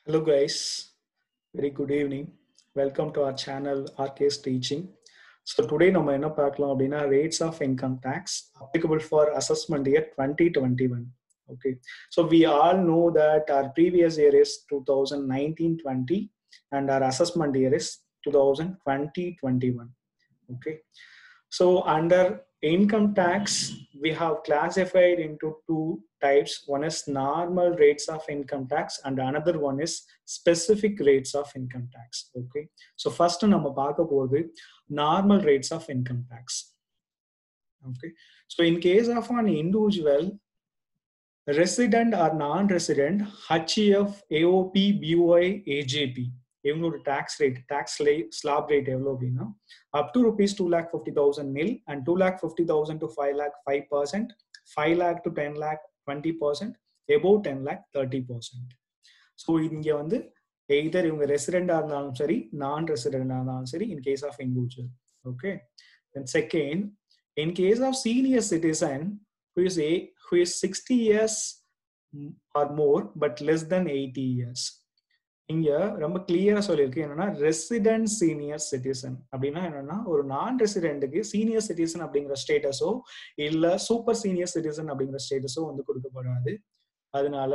Hello guys, very good evening. Welcome to our channel RK's Teaching. So today நம்ம என்ன பார்க்கலாம் அப்படின்னா rates of income tax applicable for assessment year 2021. Okay, so we all know that our previous year is 2019-20 and our assessment year is 2020-21. Okay, so under income tax we have classified into two types. One is normal rates of income tax and another one is specific rates of income tax. Okay, so first நம்ம பார்க்க போறது normal rates of income tax. Okay, so in case of an individual resident or non-resident, HEF, AOP, BOI, AJP இவங்களோட tax slab rate எவ்வளவு அப்படின்னா up to rupees 2,50,000 nil and 2,50,000 to 5 lakh 5%, 5 lakh to 10 lakh 20%, above 10 lakh 30%. So இங்க வந்து either இவங்க ரெசிடெண்டா இருந்தாலும் சரி நான் ரெசிடெண்டா இருந்தாலும் சரி in case of individual. Okay, then second, in case of senior citizen who is 60 years or more but less than 80 years, இங்க ரொம்ப கிளியரா சொல்லியிருக்கு என்னன்னா ரெசிடென்ட் சீனியர் சிட்டிசன் அப்படின்னா என்னன்னா ஒரு நான் ரெசிடென்ட்டுக்கு சீனியர் சிட்டிசன் அப்படிங்கிற ஸ்டேட்டஸோ இல்ல சூப்பர் சீனியர் சிட்டிசன் அப்படிங்கிற ஸ்டேட்டஸோ வந்து கொடுக்கப்படாது. அதனால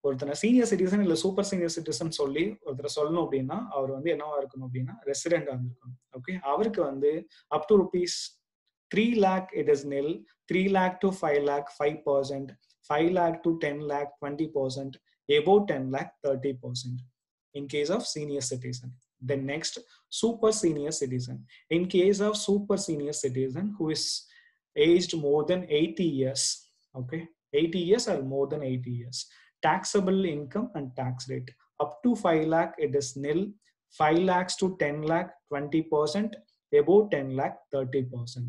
ஒருத்தனை சீனியர் சிட்டிசன் இல்ல சூப்பர் சீனியர் சிட்டிசன் சொல்லி ஒருத்தரை சொல்லணும் அப்படின்னா அவர் வந்து என்னவா இருக்கணும் அப்படின்னா ரெசிடென்டா இருக்கணும். ஓகே, அவருக்கு வந்து up to rupees 3 lakh it is nil, 3 lakh to 5 lakh 5%, 5 lakh to 10 lakh 20%, above 10 lakh 30% in case of senior citizen. Then next, super senior citizen. In case of super senior citizen who is aged more than 80 years, okay, 80 years or more than 80 years, taxable income and tax rate up to 5 lakh it is nil, 5 lakhs to 10 lakh 20%, above 10 lakh 30%.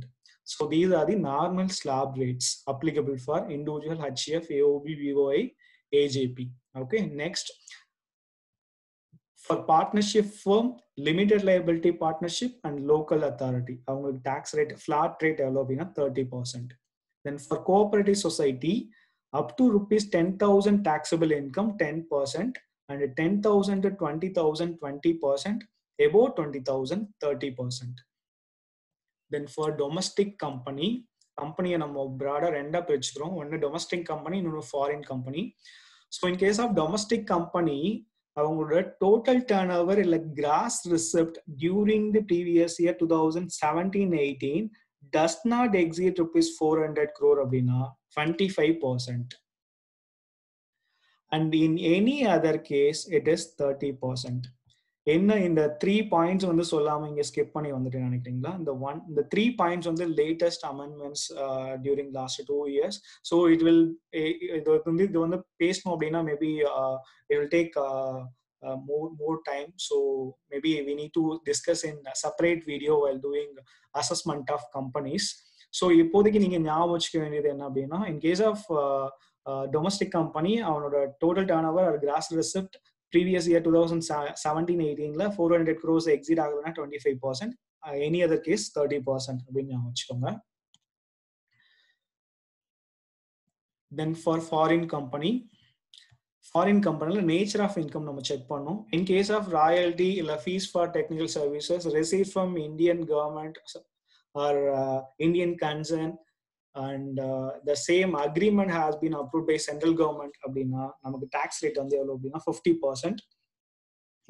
So these are the normal slab rates applicable for individual HEF, AOB, BOI, AJP. Okay, next, for partnership firm, limited liability partnership and local authority, அவங்களுக்கு tax rate flat rate எவ்வளவு அப்படின்னா 30%. Then for cooperative society, up to rupees 10,000 taxable income 10%, and 10,000 to 20,000 20%, above 20,000 30%. Then for domestic company, கம்பெனியை நம்ம Prada ரெண்டா பிரிச்சுக்கிறோம். ஒன்னு domestic company, இன்னொன்று foreign company. So in case of domestic company, அவங்களோட total turnover இல்லை gross receipt during the previous year 2017-18 does not exceed rupees 400 crore அப்படின்னா 25%. And in any other case it is 30%. என்ன இந்த 3 points வந்து சொல்லாம இங்க skip பண்ணி வந்துட்டு நினைக்கிறீங்களா? இந்த 3 பாயிண்ட்ஸ் வந்து latest amendments during last 2 years. So இது வந்து பேசணும் அப்படின்னா maybe it will take more time, so maybe we need to discuss in a separate video while doing assessment of companies. So இப்போதைக்கு நீங்க ஞாபகம் வச்சுக்க வேண்டியது என்ன அப்படின்னா, in case of domestic company, அவனோட total turnover or gross receipt previous year 2017-18ல 400 crores exceed ஆகுதுன்னா 25%, any other case 30% அப்படின்னு ஞாபகம் வச்சுக்கோங்க. Then for foreign company, nature of income நம்ம செக் பண்ணோம். இன் கேஸ் ஆஃப் ராயல்டி இல்ல fees for technical services receive from Indian government or Indian concern and the same agreement has been approved by central government அப்படின்னா நமக்கு tax rate வந்து எவ்வளவு அப்படின்னா 50%.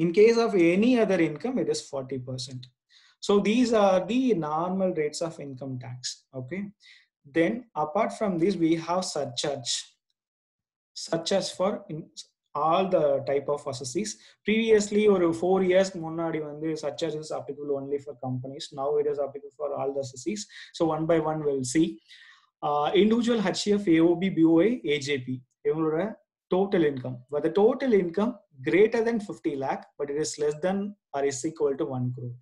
In case of any other income it is 40%. So these are the normal rates of income tax. Okay, then apart from this we have surcharge for all the type of assessees. Previously or 4 years முன்னாடி வந்து surcharge is applicable only for companies. Now it is applicable for all the assessees. So one by one we'll see. Individual HEF, AOB, BOI, AJP இவங்களோட total income, but the total income greater than 50 lakh but it is less than or is equal to 1 crore.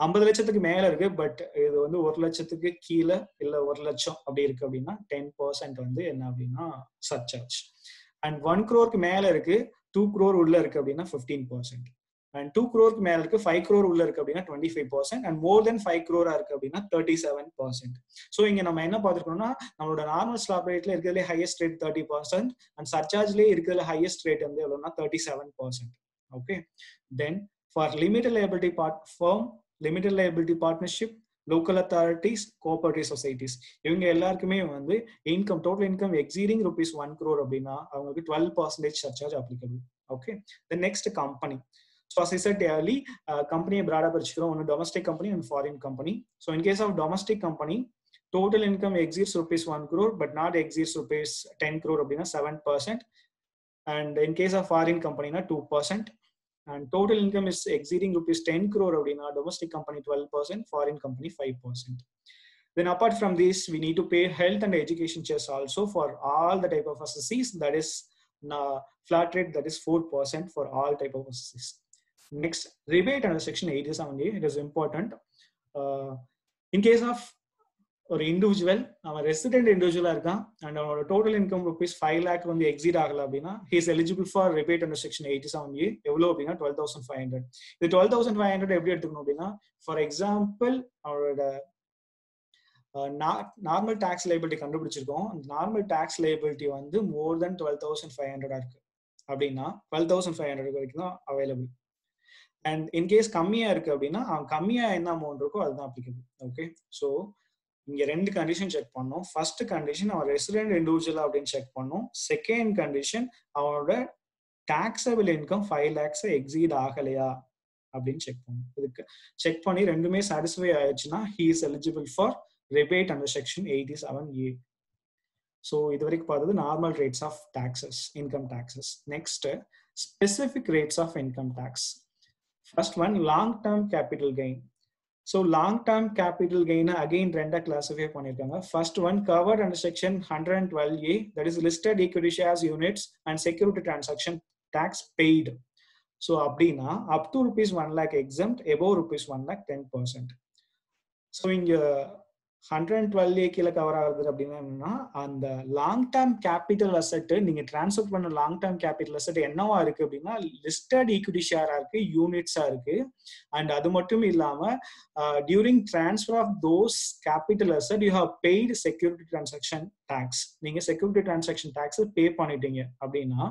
50 லட்சத்துக்கு மேல இருக்கு but இது வந்து 1 லட்சத்துக்கு கீழே இல்ல 1 லட்சம் அப்படி இருக்கு அப்படின்னா 10% வந்து என்ன அப்படின்னா சர்சார்ஜ். அண்ட் 1 crore மேல இருக்கு 2 crore உள்ள இருக்கு அப்படின்னா 15%. and 2 crore மேல இருக்கு 5 crore உள்ள இருக்கு அப்படின்னா 25% and more than 5 crore இருக்கு அப்படின்னா 37%. ஸோ இங்க நம்ம என்ன பார்த்துருக்கோம்னா நம்மளோட நார்மல் ஸ்லாப் ரேட்ல இருக்கிறதுலே ஹையஸ்ட் ரேட் 30% அண்ட் சர்சார்ஜ்லேயே இருக்கிறதுல ஹையஸ்ட் ரேட் வந்து எவ்வளோனா 37%. Okay, then for limited liability limited liability partnership, local authorities, cooperative societies, இவங்க எல்லாருக்குமே வந்து income total income exceeding ₹1 crore அப்படின்னா அவங்களுக்கு 12% surcharge applicable. Okay, the next company. So as I said early, கம்பெனியை பிராடாக பிரிச்சுக்கிறோம், ஒன்று domestic company and foreign company. So in case of domestic company total income exceeds ₹1 crore but not exceeds ₹10 crore அப்படின்னா 7%, and in case of foreign company na 2%, and total income is exceeding ₹10 crore அப்படின்னா domestic company 12%, foreign company 5%. Then apart from this we need to pay health and education cess also for all the type of assessees, that is flat rate, that is 4% for all type of assessees. Next, rebate under section 87A, it is important. In case of ஒரு individual, அவன் resident இண்டிவிஜுவலா இருக்கான் and அவனோட total income ₹5 lakh வந்து exceed ஆகல அப்படின்னா he is eligible for rebate under section 87A. எவ்வளவு அப்படின்னா 12,500. இது 12,500 எப்படி எடுத்துக்கணும் அப்படின்னா, ஃபார் எக்ஸாம்பிள் அவரோட நார்மல் டாக்ஸ் லைபிலிட்டி கண்டுபிடிச்சிருக்கோம், அந்த நார்மல் டாக்ஸ் லைபிலிட்டி வந்து மோர் தென் 12,500 இருக்கு அப்படின்னா 12,500 வரைக்கும் தான் அவைலபிள். அண்ட் இன்கேஸ் கம்மியா இருக்கு அப்படின்னா அவன் கம்மியா என்ன அமௌண்ட் இருக்கோ அதுதான் அப்ளிகபிள். ஓகே, ஸோ இங்க ரெண்டு கண்டிஷன் செக் பண்ணோம். ஃபர்ஸ்ட் கண்டிஷன் அவன் ரெசிடென்ட் இண்டிவிஜுவல் அப்படின்னு செக் பண்ணோம். செகண்ட் கண்டிஷன் அவனோட டாக்ஸபிள் இன்கம் 5 lakhs எக்ஸீட் ஆகலையா அப்படின்னு செக் பண்ணோம். இதுக்கு செக் பண்ணி ரெண்டுமே சாட்டிஸ்ஃபை ஆயிடுச்சுன்னா he is eligible for rebate under section 87A. So இது வரைக்கும் பார்த்தது normal rates of taxes, income taxes. Next, specific rates of income tax. First one, long term capital gain. So long term capital gain again ரெண்டா classify பண்ணிருக்காங்க. First one covered under section 112A, that is listed equity shares units and security transaction tax paid. So அப்படின்னா up to ₹1 lakh exempt, above ₹1 lakh 10%. So இங்க 112A கீழே cover ஆகுது அப்படின்னா என்னன்னா, அந்த long term capital asset நீங்க transfer பண்ண long term capital asset என்னவா இருக்கு அப்படின்னா லிஸ்டட் ஈக்விட்டி ஷேரா இருக்கு, யூனிட்ஸா இருக்கு. அண்ட் அது மட்டும் இல்லாம during transfer of those capital asset you have paid security transaction tax. நீங்க செக்யூரிட்டி டிரான்சாக்ஷன் டாக்ஸ் பே பண்ணிட்டீங்க அப்படின்னா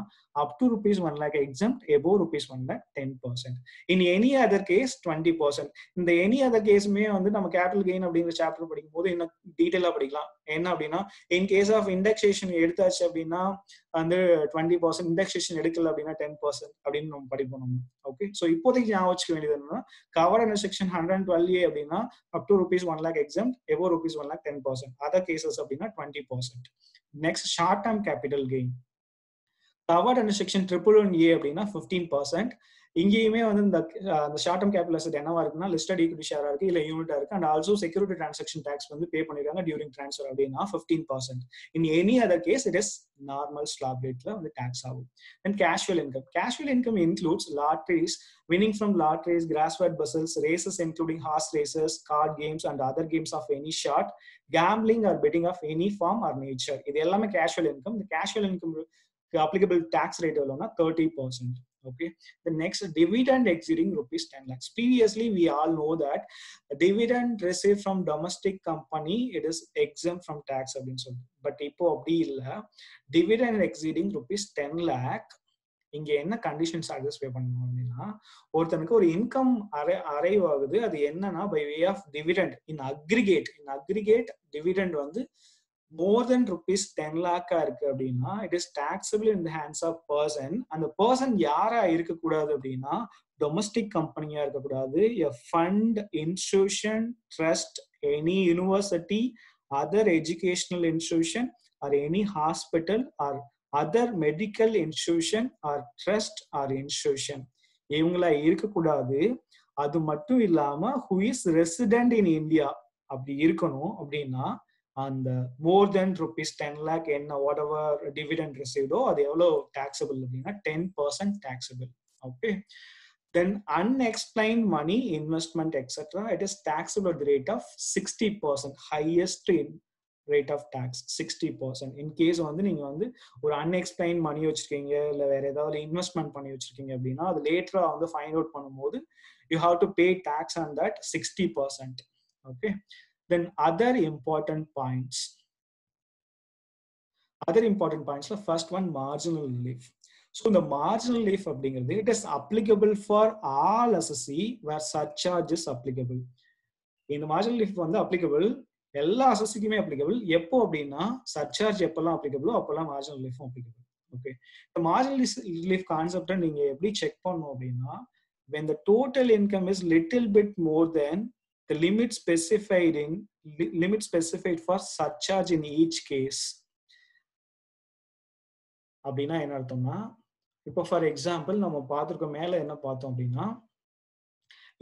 up to ₹1 lakh exempt, above ₹1 lakh 10%. In any other case 20%. இந்த எனி அதர் கேஸுமே வந்து நம்ம கேபிட்டல் கெயின் அப்படிங்கிற சாப்டர் படிக்கும் போது இன்னும் டீட்டெயிலா படிக்கலாம். என்ன அப்படின்னா, இன் கேஸ் ஆஃப் இண்டெக்ஸேஷன் எடுத்தாச்சு அப்படின்னா வந்து 20%, இண்டெக்ஸேஷன் எடுக்கல அப்படின்னா 10% அப்படின்னு நம்ம படிப்போம் நம்ம. ஓகே, ஸோ இப்போதைக்கு ஞாபகம் வச்சுக்க வேண்டியது என்னன்னா, கவர் அண்டர் செக்ஷன் 112A அப்படின்னா up to ₹1 lakh exempt, above ₹1 lakh 10%. Other cases அப்படின்னா 20%. Next, short term capital gain. Covert under section 111A அப்படின்னா 15%. இங்கேயுமே வந்து இந்த ஷார்ட் டேர்ம் கேபிட்டல் அசெட் என்னவா இருக்குன்னா லிஸ்டட் ஈக்விட்டி ஷேரா இருக்கு, இல்ல யூனிட்டா இருக்கு, and also security transaction tax வந்து பே பண்ணிருக்காங்க டியூரிங் டிரான்ஸ்ஃபர் அப்படின்னா 15%. In any other case it is normal slab ரேட்ல வந்து டாக்ஸ் ஆகும். Then casual income. Casual income includes lotteries, winning from lotteries, grassfed bustles, races including horse races, card games and other games of any sort, gambling or betting of any form or nature. இது எல்லாமே casual income. இந்த casual income applicable tax rate எவ்வளவுனா 30%. Okay, the next, dividend exceeding ₹10 lakhs. Previously we all know that dividend received from domestic company it is exempt from tax அப்படின்னு சொல்லிட்டு. But இப்போ அப்படி இல்ல, dividend exceeding ₹10 lakh இங்க என்ன condition satisfy பண்ணணும் அப்படின்னா, ஒருத்தனுக்கு ஒரு இன்கம் அரைவ் ஆகுது, அது என்னன்னா by way of dividend in aggregate dividend வந்து more than ₹10 lakh இருக்கு அப்படின்னா it is taxable in the hands of person. அந்த பர்சன் யாரா இருக்கக்கூடாது அப்படின்னா டொமஸ்டிக் கம்பெனியா இருக்கக்கூடாது, a fund, institution, trust, any university, other educational institution or any hospital or other medical institution or trust or institution இவங்களா இருக்கக்கூடாது. அது மட்டும் இல்லாம who is resident in India அப்படி இருக்கணும். அப்படின்னா அந்த more than ₹10 lakh என்ன whatever dividend received அது எவ்வளவு taxable அப்படின்னா 10% taxable. Okay, then unexplained money, investment, etc. it is taxable at the rate of 60%, highest rate of tax 60%. in case வந்து நீங்க வந்து ஒரு unexplained money வச்சிருக்கீங்க இல்ல வேற ஏதாவது இன்வெஸ்ட்மெண்ட் பண்ணி வச்சிருக்கீங்க அப்படின்னா அது லேட்டரா வந்து ஃபைண்ட் அவுட் பண்ணும்போது you have to pay tax on that 60%. okay, then other important points first one, marginal relief. so the marginal relief அப்படிங்கிறது it is applicable for all assessee where surcharge is applicable. இந்த marginal relief வந்து applicable எல்லா அசஸிக்குமே applicable. எப்போ அப்படின்னா surcharge எப்பெல்லாம் applicable அப்பெல்லாம் marginal relief applicable. Okay, இந்த marginal relief கான்செப்டை நீங்க எப்படி செக் பண்ணணும் அப்படின்னா when the total income is little bit more than the limit specified for surcharge in each case. அப்படின்னா என்ன அர்த்தம்னா இப்போ ஃபார் எக்ஸாம்பிள் நம்ம பார்த்துருக்கோம் மேல என்ன பார்த்தோம் அப்படின்னா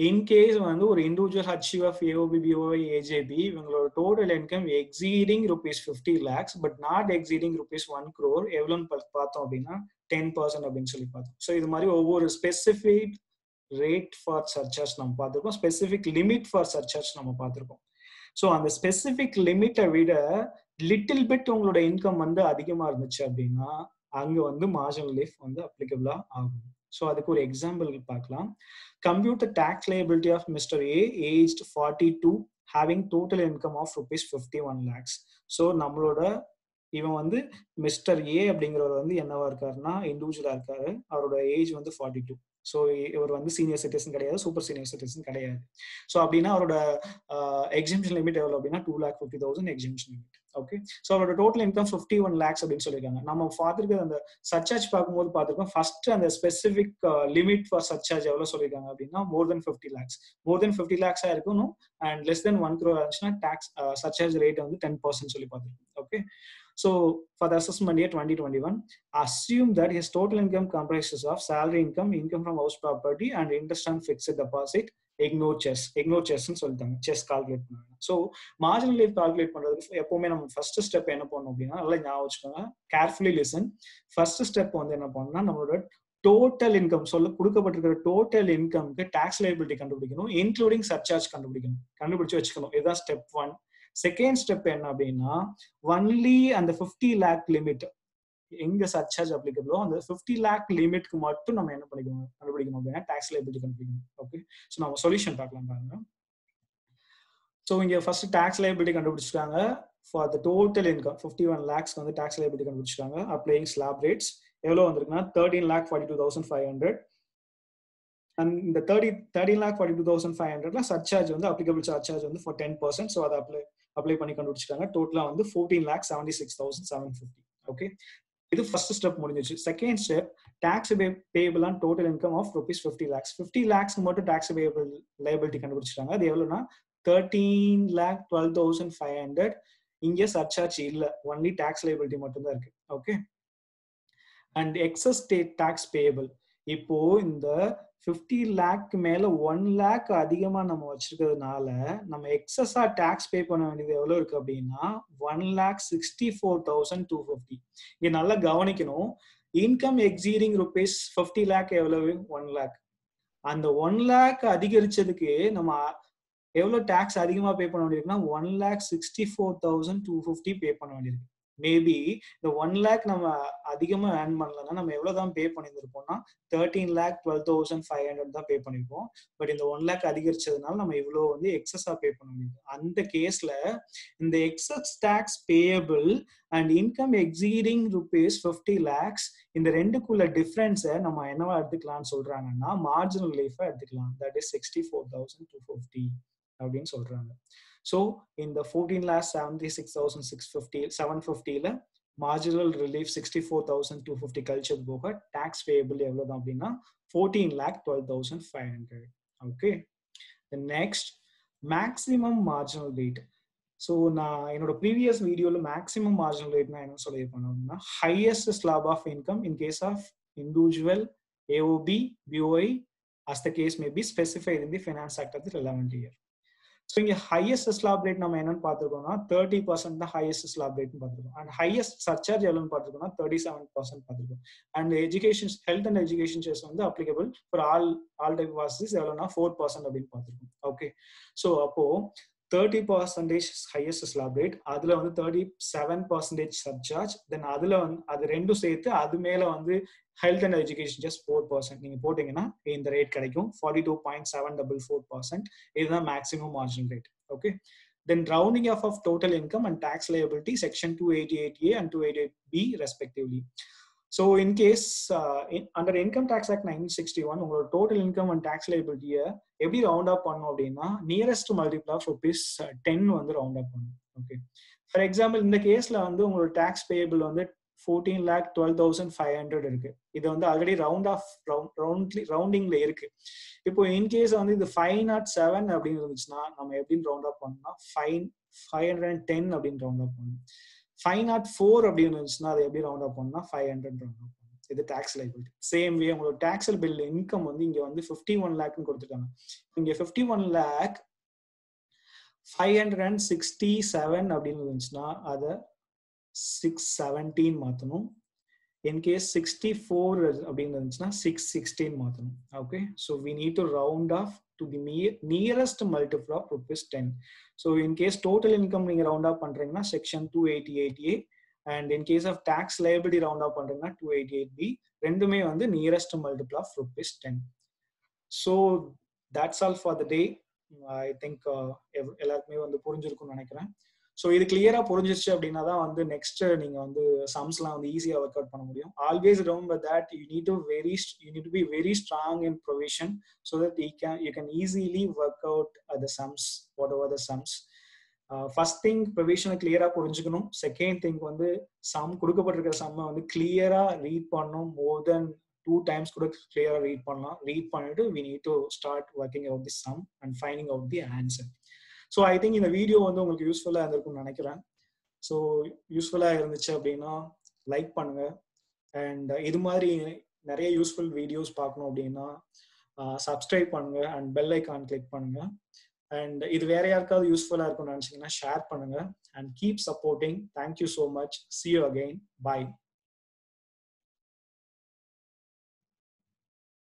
இன்கேஸ் வந்து ஒரு individual HUF, AOB, BOI, AJB இவங்களோட total income exceeding ₹50 lakhs but not exceeding ₹1 crore எவ்வளோன்னு பார்த்தோம் அப்படின்னா 10% அப்படின்னு சொல்லி பார்த்தோம். ஸோ இது மாதிரி ஒவ்வொரு ஸ்பெசிஃபிக் ரேட் ஃபார் சர்சார்ஜ் நம்ம பார்த்துருக்கோம், ஸ்பெசிஃபிக் லிமிட் ஃபார் சர்சார்ஜ் நம்ம பார்த்துருக்கோம். ஸோ அந்த ஸ்பெசிஃபிக் லிமிட்டை விட லிட்டில் பிட் உங்களோட இன்கம் வந்து அதிகமாக இருந்துச்சு அப்படின்னா அங்க வந்து marginal relief வந்து applicable ஆகும். ஸோ அதுக்கு ஒரு எக்ஸாம்பிள் பார்க்கலாம். Compute the tax liability of Mr. A aged 42 having total income of ₹51 lakhs. So நம்மளோட இவன் வந்து மிஸ்டர் ஏ அப்படிங்கிறவர் வந்து என்னவா இருக்காருன்னா இண்டிவிஜுவலா இருக்காரு. அவரோட ஏஜ் வந்து 42. ஸோ இவர் வந்து சீனியர் சிட்டிசன் கிடையாது, சூப்பர் சீனியர் சிட்டிசன் கிடையாது. ஸோ அப்படின்னா அவரோட எக்ஸிம்ஷன் லிமிட் எவ்வளோ அப்படின்னா 2,50,000 எக்ஸிம்ஷன் லிமிட். ஓகே, ஸோ அவரோட டோட்டல் இன்கம் 51 lakhs அப்படின்னு சொல்லியிருக்காங்க. நம்ம பார்த்துருக்க அந்த சர்சார்ஜ் பார்க்கும்போது பார்த்துருக்கோம் ஃபர்ஸ்ட் அந்த ஸ்பெசிஃபிக் லிமிட் ஃபார் சர்சார்ஜ் எவ்வளோ சொல்லியிருக்காங்க அப்படின்னா more than 50 lakhs. more than 50 lakhs இருக்கணும் அண்ட் less than 1 crore இருந்துச்சுன்னா டாக்ஸ் சர்சார்ஜ் ரேட் வந்து 10% சொல்லி பார்த்துருக்கோம். Okay, so for the assessment year 2021, assume that his total income comprises of salary income, income from house property and interest on fixed deposit. ignore chess ன்னு சொல்லிட்டாங்க, chess calculate பண்ணாங்க. So marginal relief calculate பண்றதுக்கு எப்பவுமே நம்ம first step என்ன பண்ணணும் அப்படின்னா நல்லா ஞாபகம் வச்சுக்கோங்க, கேர்ஃபுல்லி லிசன். ஃபர்ஸ்ட் ஸ்டெப் வந்து என்ன பண்ணணும்னா நம்மளோட டோட்டல் இன்கம் கொடுக்கப்பட்டிருக்கிற டோட்டல் இன்கம்க்கு டாக்ஸ் லைபிலிட்டி கண்டுபிடிக்கணும், இன்க்ளூடிங் சர்சார்ஜ் கண்டுபிடிச்சு வச்சுக்கணும். இதுதான் ஸ்டெப் 1. செகண்ட் ஸ்டெப் என்ன அப்படின்னா ஒன்லி அந்த 50 lakh லிமிட் எங்க சர்சார்ஜ் அப்ளிகபிளோ அந்த 50 lakh லிமிட்க்கு மட்டும் நம்ம என்ன கண்டுபிடிக்கணும் அப்படின்னா டாக்ஸ் லைபிலிட்டி கண்டுபிடிக்கணும். ஓகே, ஸோ நம்ம சொல்யூஷன் பார்க்கலாம் பாருங்க. ஸோ இங்க ஃபர்ஸ்ட் டாக்ஸ் லைபிலிட்டி கண்டுபிடிச்சிருக்காங்க for the total income 51 lakhs வந்து டாக்ஸ் லைபிலிட்டி கண்டுபிடிச்சிருக்காங்க. அப்ளைங் ஸ்லாப் ரேட்ஸ் எவ்வளோ வந்திருக்குன்னா 13,42,500. அண்ட் இந்த 13,42,500ல சர்சார்ஜ் வந்து அப்ளிகபிள் சர்சார்ஜ் வந்து ஃபார் 10%. ஸோ அதை அப்ளை பண்ணி கண்டுபிடிச்சிருக்காங்க. டோட்டலா வந்து 14,76,750. ஓகே, இது ஃபர்ஸ்ட் ஸ்டெப் முடிஞ்சிச்சு. Second step tax payable on total income of ₹50 lakhs. 50 lakhs மட்டும் டாக்ஸ் பேயபிள் லைபிலிட்டி கண்டுபிடிச்சிருக்காங்க. அது எவ்வளவுனா 13,12,500. இங்க சர்சார்ஜ் இல்ல, ஒன்லி டாக்ஸ் லைபிலிட்டி மட்டும் தான் இருக்கு. Okay, and excess state tax payable இப்போ இந்த 50 lakh மேல 1 lakh அதிகமா நம்ம வச்சிருக்கிறதுனால நம்ம எக்ஸஸா டாக்ஸ் பே பண்ண வேண்டியது எவ்வளவு இருக்கு அப்படின்னா 1,64,250. இங்க நல்லா கவனிக்கணும், இன்கம் எக்ஸீடிங் ₹50 lakh எவ்வளவு 1 lakh. அந்த 1 lakh அதிகரிச்சதுக்கு நம்ம எவ்வளவு டாக்ஸ் அதிகமா பே பண்ண வேண்டியிருக்குன்னா 1,64,250 பே பண்ண வேண்டியிருக்கு. மேபி இந்த 1 lakh நம்ம அதிகமா ஏர்ன் பண்ணலன்னா நம்ம எவ்வளவுதான் பே பண்ணியிருந்திருப்போம்னா 13,12,500 தான் பே பண்ணிருப்போம். பட் இந்த 1 lakh அதிகரிச்சதுனால நம்ம இவ்வளவு வந்து எக்ஸஸா பே பண்ண முடியும். அந்த கேஸ்ல இந்த excess tax payable and income exceeding ₹50 lakhs இந்த ரெண்டுக்குள்ள டிஃபரன்ஸை நம்ம என்னவா எடுத்துக்கலாம்னு சொல்றாங்கன்னா மார்ஜினல் ரிலீஃபா எடுத்துக்கலாம். தட் இஸ் 64,250 அப்படின்னு சொல்றாங்க. ஸோ இந்த 14,76,750ல மார்ஜினல் ரிலீஃப் 64,250 கழிச்சது போக டாக்ஸ் பேயபிள் எவ்வளவுதான் அப்படின்னா 14,12,500. Okay, next maximum marginal rate. So நான் என்னோட ப்ரீவியஸ் வீடியோல மேக்ஸிமம் மார்ஜினல் ரேட்னா என்ன சொல்லியிருப்பேன் அப்படின்னா highest slab of income in case of individual, AOB, BOI as the case may be specified in the Finance Act of the relevant year. So இங்க highest slab rate நம்ம என்னன்னு பார்த்துருக்கோம்னா 30% தான் highest slab ரேட்னு பார்த்துருக்கோம். And highest surcharge எவ்வளோன்னு பார்த்துருக்கோம்னா 37% பார்த்துருக்கோம். And education health and education cess வந்து applicable for all type வாசஸ் எவ்வளோனா 4% அப்படின்னு பார்த்துருக்கோம். ஓகே, ஸோ அப்போ 30% highest slab rate, அதுல வந்து 37% surcharge, then அதுல வந்து அது ரெண்டும் சேர்த்து அது மேல வந்து health and education just 4% நீங்க போட்டீங்கன்னா இந்த ரேட் கிடைக்கும் 42.744%. இதுதான் maximum margin rate. Okay, then rounding off of total income and tax liability section 288A and 288B respectively. So in case under Income Tax Act 1961 உங்களோட total income and tax liability எப்படி round up பண்ணும் அப்படின்னா nearest multiple of ₹10 வந்து round up பண்ணும். Okay, for example இந்த கேஸ்ல வந்து உங்களோட டாக்ஸ் பேயபிள் வந்து 14,12,500 இருக்கு. இது வந்து ஆல்ரெடி ரவுண்டிங்ல இருக்கு. இப்போ இன்கேஸ் வந்து இது 507 அப்படின்னு இருந்துச்சுன்னா நம்ம எப்படின்னு ரவுண்ட் அப் பண்ணோம்னா 510 அப்படின்னு ரவுண்ட் அப் பண்ணணும். 504 அப்படின்னு இருந்துச்சுன்னா அதை எப்படி ரவுண்ட் அப் பண்ணா 500 ரவுண்ட் அப். இது டாக்ஸ் லைபிலிட்டி. சேம் வே உங்களோட டாக்ஸல் பில் இன்கம் வந்து இங்க வந்து 51 லேக்னு கொடுத்துட்டாங்க. இங்க 51 லேக் 567 அப்படின்னு இருந்துச்சுன்னா அதை 617 மாத்தணும். இன்கேஸ் 64 அப்படின்னு இருந்துச்சுன்னா 616 மாத்தணும். Okay, so we need to round off to the nearest multiple of ₹10. So in case total income நீங்க ரவுண்ட் ஆஃப் பண்றீங்கன்னா section 288A, and in case of tax liability round up பண்றீங்கன்னா 288B. ரெண்டுமே வந்து nearest multiple of ₹10. So that's all for the day. I think எல்லாருக்குமே வந்து புரிஞ்சிருக்கும்னு நினைக்கிறேன். So இது கிளியரா புரிஞ்சிருச்சு அப்படின்னா தான் வந்து நெக்ஸ்ட் நீங்க வந்து சம்ஸ்லாம் வந்து ஈஸியா ஒர்க் அவுட் பண்ண முடியும். Always remember that you need to be very strong in provision so that you can easily work out the sums, whatever the sums. First thing ப்ரொவிஷனை கிளியரா புரிஞ்சுக்கணும். செகண்ட் திங் வந்து சம் கொடுக்கப்பட்டிருக்கிற சம்மை வந்து கிளியரா read பண்ணணும். மோர் தென் 2 times கூட கிளியரா ரீட் பண்ணலாம். ரீட் பண்ணிட்டு we need to start working out the sum and finding out the answer. So I think இந்த வீடியோ வந்து உங்களுக்கு யூஸ்ஃபுல்லா இருந்திருக்கும்னு நினைக்கிறேன். ஸோ யூஸ்ஃபுல்லா இருந்துச்சு அப்படின்னா லைக் பண்ணுங்க. அண்ட் இது மாதிரி நிறைய யூஸ்ஃபுல் வீடியோஸ் பார்க்கணும் அப்படின்னா சப்ஸ்கிரைப் பண்ணுங்க அண்ட் பெல் ஐக்கான் கிளிக் பண்ணுங்க. அண்ட் இது வேற யாருக்காவது யூஸ்ஃபுல்லா இருக்கும்னு நினைச்சீங்கன்னா ஷேர் பண்ணுங்க. And keep supporting. Thank you so much. See you again. Bye.